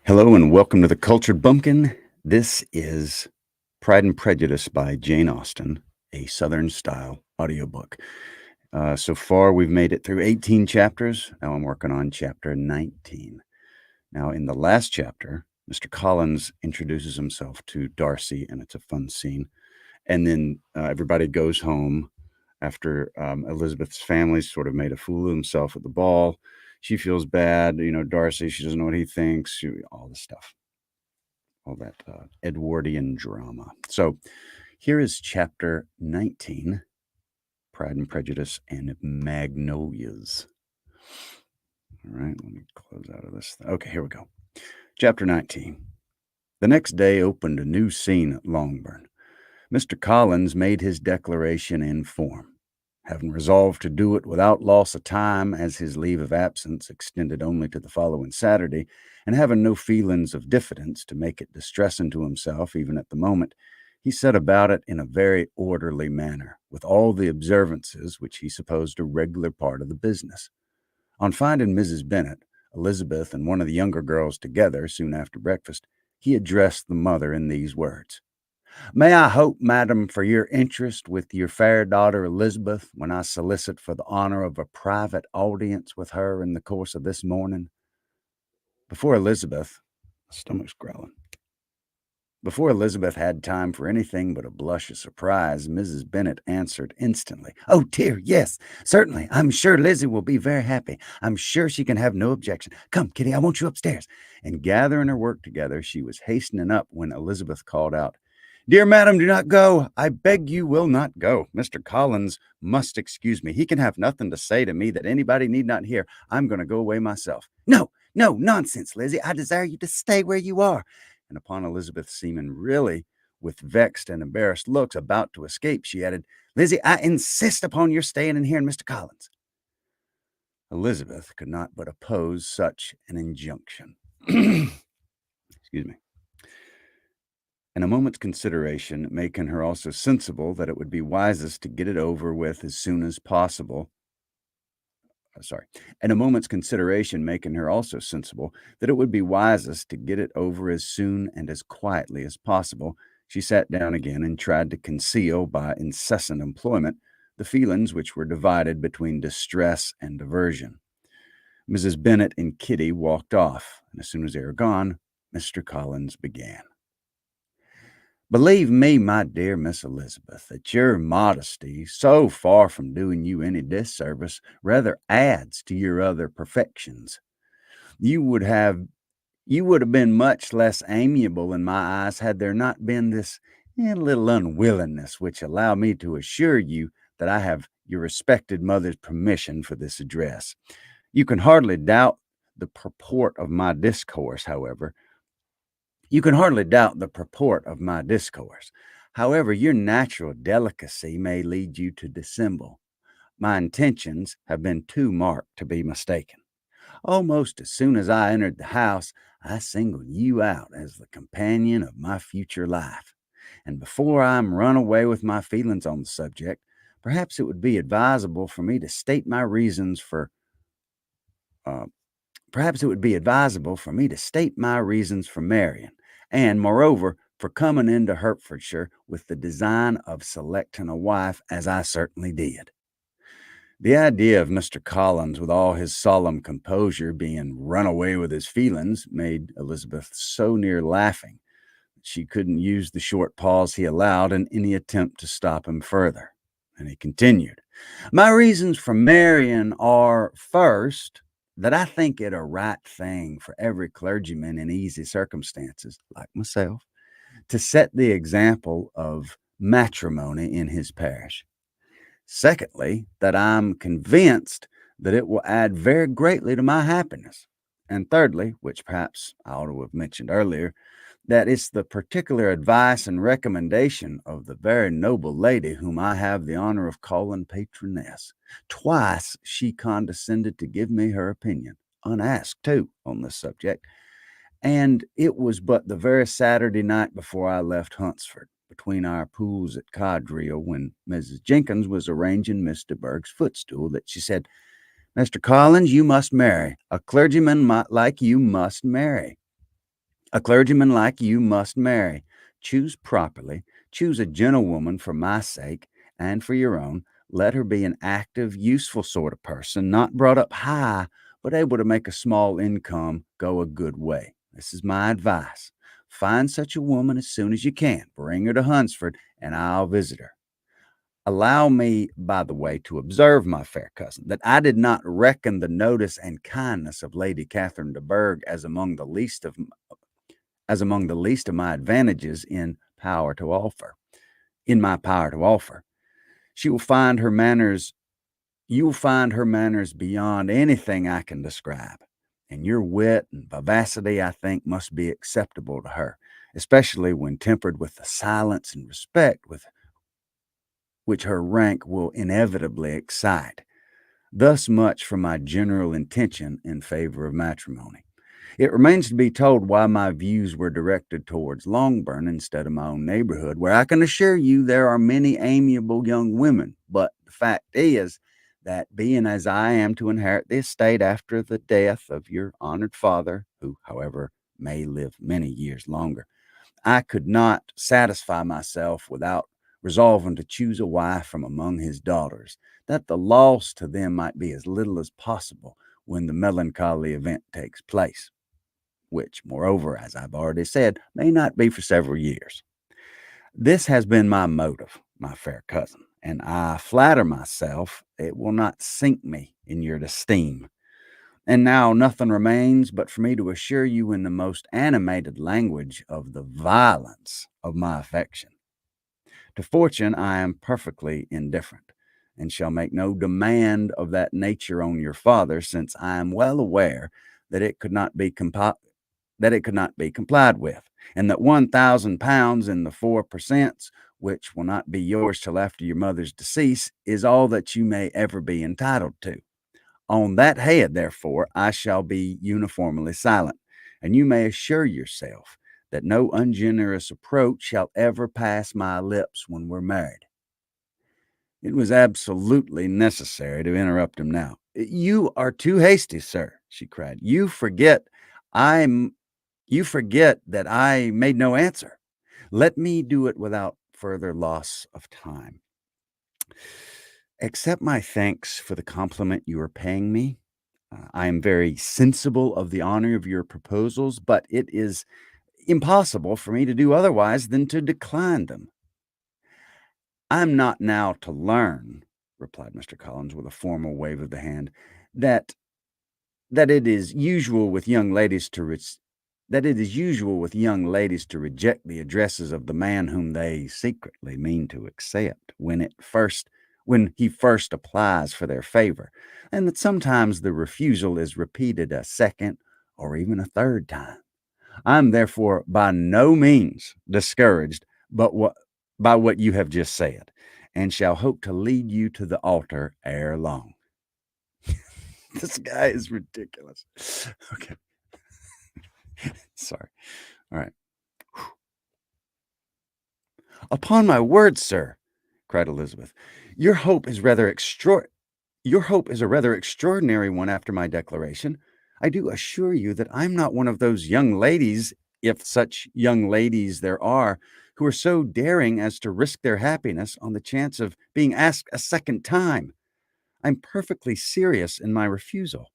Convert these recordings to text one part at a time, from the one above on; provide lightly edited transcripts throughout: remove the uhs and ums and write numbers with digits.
Hello and welcome to the Cultured Bumpkin. This is Pride and Prejudice by Jane Austen, a Southern style audiobook. So far, we've made it through 18 chapters. Now I'm working on chapter 19. Now, in the last chapter, Mr. Collins introduces himself to Darcy, and it's a fun scene. And then everybody goes home after Elizabeth's family sort of made a fool of himself at the ball. She feels bad, Darcy, she doesn't know what he thinks, all this stuff, all that Edwardian drama. So here is chapter 19, Pride and Prejudice and Magnolias. All right, let me close out of this. Okay, here we go. Chapter 19. The next day opened a new scene at Longbourn. Mr. Collins made his declaration in form. Having resolved to do it without loss of time, as his leave of absence extended only to the following Saturday, and having no feelings of diffidence to make it distressing to himself even at the moment, he set about it in a very orderly manner, with all the observances which he supposed a regular part of the business. On finding Mrs. Bennet, Elizabeth, and one of the younger girls together soon after breakfast, he addressed the mother in these words: "May I hope, madam, for your interest with your fair daughter Elizabeth, when I solicit for the honor of a private audience with her in the course of this morning?" Before Elizabeth, my stomach's growling. Before Elizabeth had time for anything but a blush of surprise, Mrs. Bennet answered instantly, "Oh, dear, yes, certainly. I'm sure Lizzie will be very happy. I'm sure she can have no objection. Come, Kitty, I want you upstairs." And gathering her work together, she was hastening up when Elizabeth called out, "Dear madam, do not go. I beg you will not go. Mr. Collins must excuse me. He can have nothing to say to me that anybody need not hear. I'm going to go away myself." "No, no, nonsense, Lizzie. I desire you to stay where you are." And upon Elizabeth seeming really, with vexed and embarrassed looks, about to escape, she added, "Lizzie, I insist upon your staying and hearing Mr. Collins." Elizabeth could not but oppose such an injunction. Excuse me. And a moment's consideration, making her also sensible that it would be wisest to get it over with as soon as possible. And a moment's consideration making her also sensible that it would be wisest to get it over as soon and as quietly as possible, she sat down again and tried to conceal by incessant employment the feelings which were divided between distress and aversion. Mrs. Bennet and Kitty walked off, and as soon as they were gone, Mr. Collins began. "Believe me, my dear Miss Elizabeth, that your modesty, so far from doing you any disservice, rather adds to your other perfections. You would have been much less amiable in my eyes had there not been this little unwillingness which allow me to assure you that I have your respected mother's permission for this address. You can hardly doubt the purport of my discourse, however. However, your natural delicacy may lead you to dissemble. My intentions have been too marked to be mistaken. Almost as soon as I entered the house, I singled you out as the companion of my future life. And before I am run away with my feelings on the subject, perhaps it would be advisable for me to state my reasons for marrying, and, moreover, for coming into Hertfordshire with the design of selecting a wife, as I certainly did." The idea of Mr. Collins, with all his solemn composure, being run away with his feelings, made Elizabeth so near laughing that she couldn't use the short pause he allowed in any attempt to stop him further. And he continued, "My reasons for marrying are, first, that I think it a right thing for every clergyman in easy circumstances, like myself, to set the example of matrimony in his parish. Secondly, that I'm convinced that it will add very greatly to my happiness. And thirdly, which perhaps I ought to have mentioned earlier, that it's the particular advice and recommendation of the very noble lady whom I have the honor of calling patroness. Twice she condescended to give me her opinion, unasked too, on this subject, and it was but the very Saturday night before I left Huntsford, between our pools at Quadrille, when Mrs. Jenkins was arranging Miss de Bourgh's footstool, that she said, 'Mr. Collins, you must marry. A clergyman like you must marry.' A clergyman like you must marry. Choose properly. Choose a gentlewoman for my sake and for your own. Let her be an active, useful sort of person, not brought up high, but able to make a small income go a good way. This is my advice. Find such a woman as soon as you can. Bring her to Hunsford, and I'll visit her. Allow me, by the way, to observe, my fair cousin, that I did not reckon the notice and kindness of Lady Catherine de Bourgh as among the least of my advantages in my power to offer. She will find her manners, you will find her manners beyond anything I can describe. And your wit and vivacity, I think, must be acceptable to her, especially when tempered with the silence and respect with which her rank will inevitably excite. Thus much for my general intention in favor of matrimony. It remains to be told why my views were directed towards Longbourn instead of my own neighborhood, where I can assure you there are many amiable young women. But the fact is that being as I am to inherit the estate after the death of your honored father, who, however, may live many years longer, I could not satisfy myself without resolving to choose a wife from among his daughters, that the loss to them might be as little as possible when the melancholy event takes place, which, moreover, as I've already said, may not be for several years. This has been my motive, my fair cousin, and I flatter myself it will not sink me in your esteem. And now nothing remains but for me to assure you in the most animated language of the violence of my affection. To fortune I am perfectly indifferent, and shall make no demand of that nature on your father, since I am well aware that it could not be complied with, and that £1,000 in the 4 per cents, which will not be yours till after your mother's decease, is all that you may ever be entitled to. On that head, therefore, I shall be uniformly silent, and you may assure yourself that no ungenerous approach shall ever pass my lips when we're married. It was absolutely necessary to interrupt him now. You are too hasty, sir, she cried. I'm you forget that I made no answer. Let me do it without further loss of time. Accept my thanks for the compliment you are paying me. I am very sensible of the honor of your proposals, but it is impossible for me to do otherwise than to decline them. I am not now to learn, replied Mr. Collins with a formal wave of the hand, that that it is usual with young ladies to reject the addresses of the man whom they secretly mean to accept when he first applies for their favor, and that sometimes the refusal is repeated a second or even a third time. I am therefore by no means discouraged by what you have just said, and shall hope to lead you to the altar ere long. This guy is ridiculous. Okay, sorry. All right. Upon my word, sir, cried Elizabeth, your hope is rather extra your hope is a rather extraordinary one after my declaration. I do assure you that I'm not one of those young ladies, if such young ladies there are, who are so daring as to risk their happiness on the chance of being asked a second time. I'm perfectly serious in my refusal.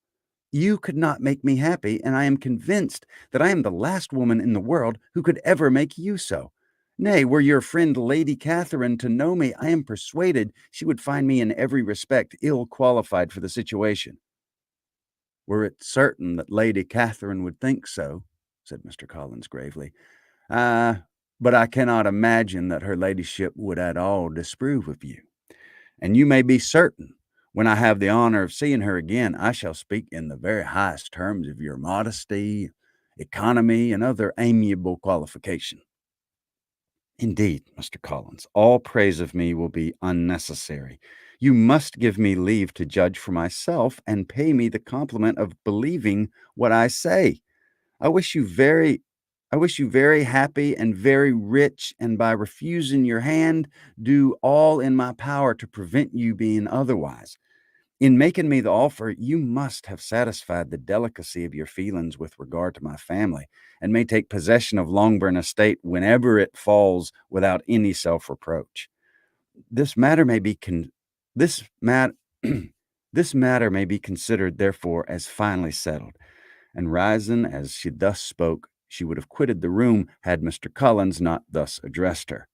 You could not make me happy, and I am convinced that I am the last woman in the world who could ever make you so. Nay, were your friend Lady Catherine to know me, I am persuaded she would find me in every respect ill qualified for the situation. Were it certain that Lady Catherine would think so, said Mr. Collins gravely, but I cannot imagine that her ladyship would at all disapprove of you. And you may be certain, when I have the honor of seeing her again, I shall speak in the very highest terms of your modesty, economy, and other amiable qualification. Indeed, Mr. Collins, all praise of me will be unnecessary. You must give me leave to judge for myself and pay me the compliment of believing what I say. I wish you very I wish you very happy and very rich, and by refusing your hand, do all in my power to prevent you being otherwise. In making me the offer, you must have satisfied the delicacy of your feelings with regard to my family, and may take possession of Longbourn estate whenever it falls without any self-reproach. This matter may be this mat this matter may be considered, therefore, as finally settled. And rising as she thus spoke, she would have quitted the room had Mr. Collins not thus addressed her.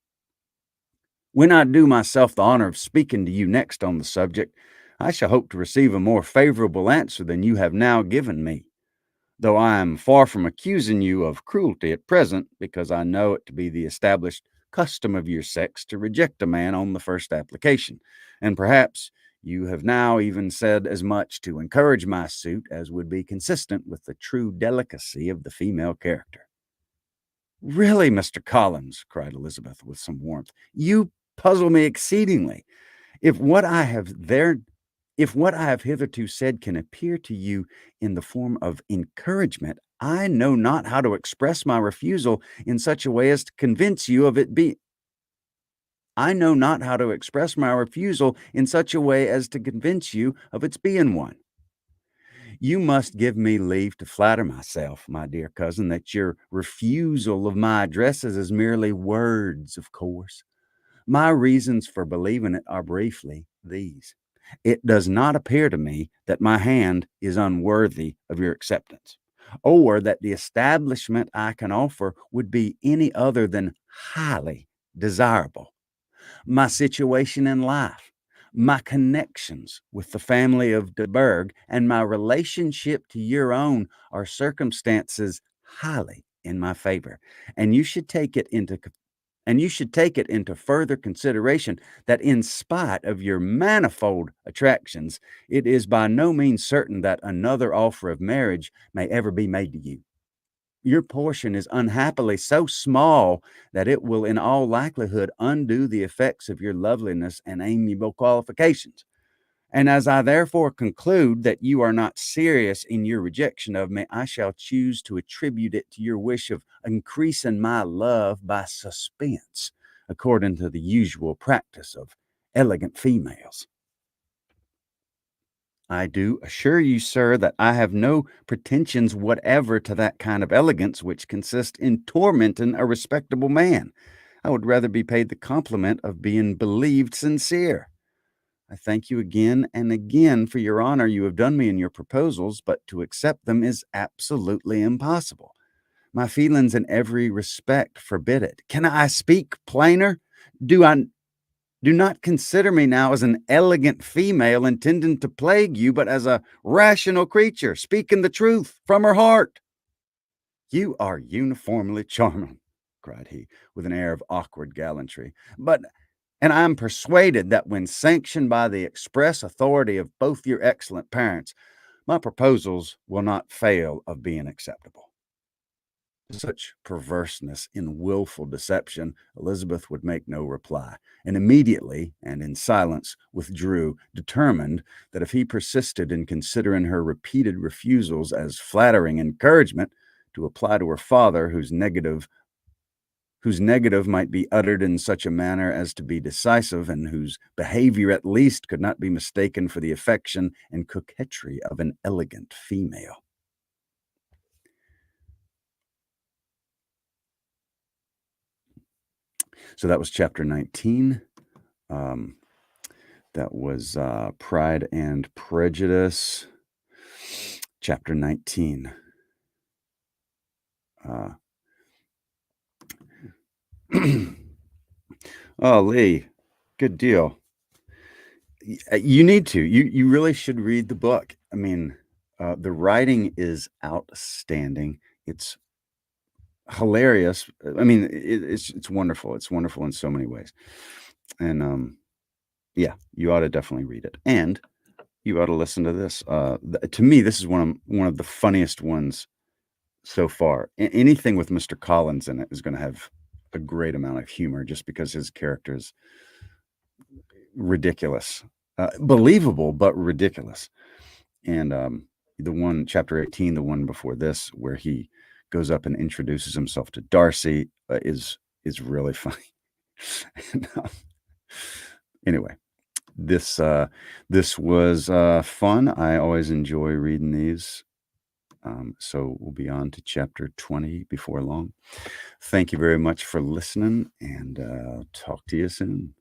When I do myself the honor of speaking to you next on the subject, I shall hope to receive a more favorable answer than you have now given me, though I am far from accusing you of cruelty at present, because I know it to be the established custom of your sex to reject a man on the first application, and perhaps you have now even said as much to encourage my suit as would be consistent with the true delicacy of the female character. Really, Mr. Collins, cried Elizabeth with some warmth, you puzzle me exceedingly. If what I have hitherto said can appear to you in the form of encouragement, I know not how to express my refusal in such a way as to convince you of it be I know not how to express my refusal in such a way as to convince you of its being one. You must give me leave to flatter myself, my dear cousin, that your refusal of my addresses is merely words, of course. My reasons for believing it are briefly these. It does not appear to me that my hand is unworthy of your acceptance, or that the establishment I can offer would be any other than highly desirable. My situation in life, my connections with the family of de Berg, and my relationship to your own are circumstances highly in my favor, and you should take it into further consideration that in spite of your manifold attractions, it is by no means certain that another offer of marriage may ever be made to you. Your portion is unhappily so small that it will in all likelihood undo the effects of your loveliness and amiable qualifications. And as I therefore conclude that you are not serious in your rejection of me, I shall choose to attribute it to your wish of increasing my love by suspense, according to the usual practice of elegant females. I do assure you, sir, that I have no pretensions whatever to that kind of elegance which consists in tormenting a respectable man. I would rather be paid the compliment of being believed sincere. I thank you again and again for your honor you have done me in your proposals, but to accept them is absolutely impossible. My feelings in every respect forbid it. Can I speak plainer? Do I do not consider me now as an elegant female intending to plague you, but as a rational creature speaking the truth from her heart. You are uniformly charming, cried he, with an air of awkward gallantry. And I am persuaded that when sanctioned by the express authority of both your excellent parents, my proposals will not fail of being acceptable. To such perverseness in wilful deception, Elizabeth would make no reply, and immediately and in silence withdrew, determined that if he persisted in considering her repeated refusals as flattering encouragement, to apply to her father, whose negative might be uttered in such a manner as to be decisive, and whose behavior at least could not be mistaken for the affection and coquetry of an elegant female. So that was chapter 19. Um, that was Pride and Prejudice, chapter 19. Oh, Lee, good deal. You need to. You really should read the book. I mean, the writing is outstanding. It's hilarious. I mean, it's wonderful. It's wonderful in so many ways. And yeah, you ought to definitely read it. And you ought to listen to this. To me, this is one of the funniest ones so far. Anything with Mr. Collins in it is going to have a great amount of humor, just because his character is ridiculous, believable but ridiculous. And the one, chapter 18, the one before this, where he goes up and introduces himself to Darcy, is really funny. And, anyway, this was fun. I always enjoy reading these. So we'll be on to chapter 20 before long. Thank you very much for listening, and talk to you soon.